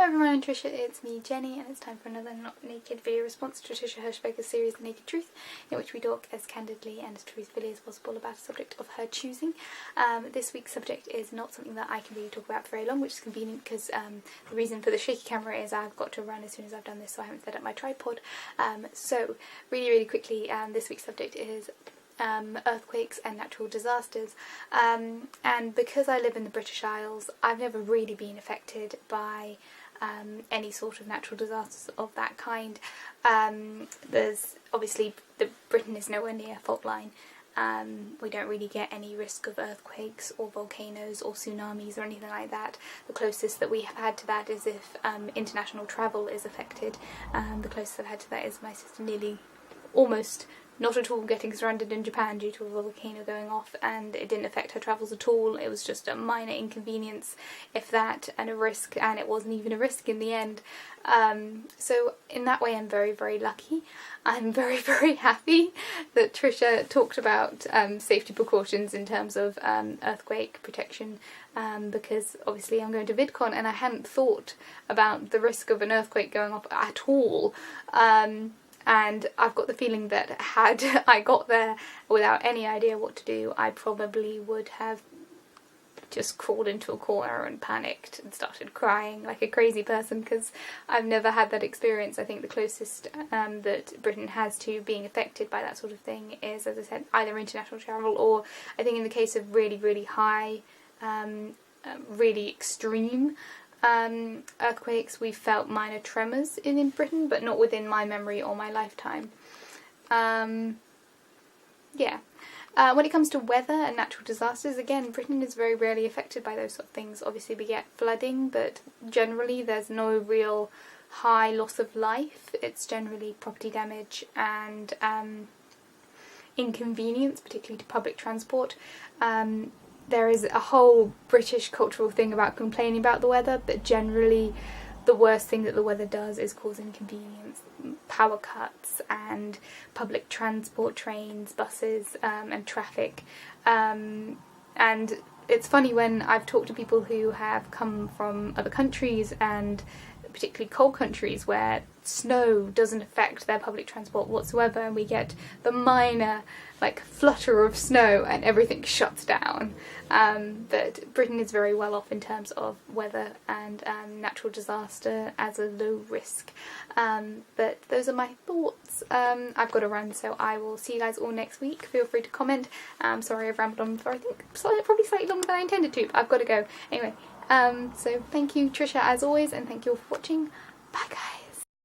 everyone, I'm Trisha, it's me Jenny, and it's time for another not naked video response to Trisha Hershberger's series The Naked Truth, in which we talk as candidly and as truthfully as possible about a subject of her choosing. This week's subject is not something that I can really talk about for very long, which is convenient because the reason for the shaky camera is I've got to run as soon as I've done this, so I haven't set up my tripod. So really quickly, this week's subject is earthquakes and natural disasters, and because I live in the British Isles, I've never really been affected by any sort of natural disasters of that kind. There's obviously, Britain is nowhere near fault line. We don't really get any risk of earthquakes or volcanoes or tsunamis or anything like that. The closest that we have had to that is if international travel is affected. The closest I've had to that is my sister nearly, almost not at all, getting stranded in Japan due to a volcano going off, and it didn't affect her travels at all. It was just a minor inconvenience, if that, and a risk, and it wasn't even a risk in the end. So in that way I'm very lucky. I'm very happy that Trisha talked about safety precautions in terms of earthquake protection, because obviously I'm going to VidCon and I hadn't thought about the risk of an earthquake going off at all. And I've got the feeling that had I got there without any idea what to do, I probably would have just crawled into a corner and panicked and started crying like a crazy person, because I've never had that experience. I think the closest that Britain has to being affected by that sort of thing is, as I said, either international travel or, I think in the case of really high, really extreme earthquakes, we felt minor tremors in Britain, but not within my memory or my lifetime. When it comes to weather and natural disasters, again, Britain is very rarely affected by those sort of things. Obviously we get flooding, but generally there's no real high loss of life. It's generally property damage and inconvenience, particularly to public transport. There is a whole British cultural thing about complaining about the weather, but generally the worst thing that the weather does is cause inconvenience. Power cuts and public transport, trains, buses, and traffic. And it's funny when I've talked to people who have come from other countries, and particularly cold countries, where snow doesn't affect their public transport whatsoever, and we get the minor flutter of snow and everything shuts down. But Britain is very well off in terms of weather and natural disaster as a low risk. But those are my thoughts. I've got to run, so I will see you guys all next week. Feel free to comment. Sorry I've rambled on for, I think, probably slightly longer than I intended to, but I've got to go. Anyway, so thank you Trisha as always, and thank you all for watching. Bye guys.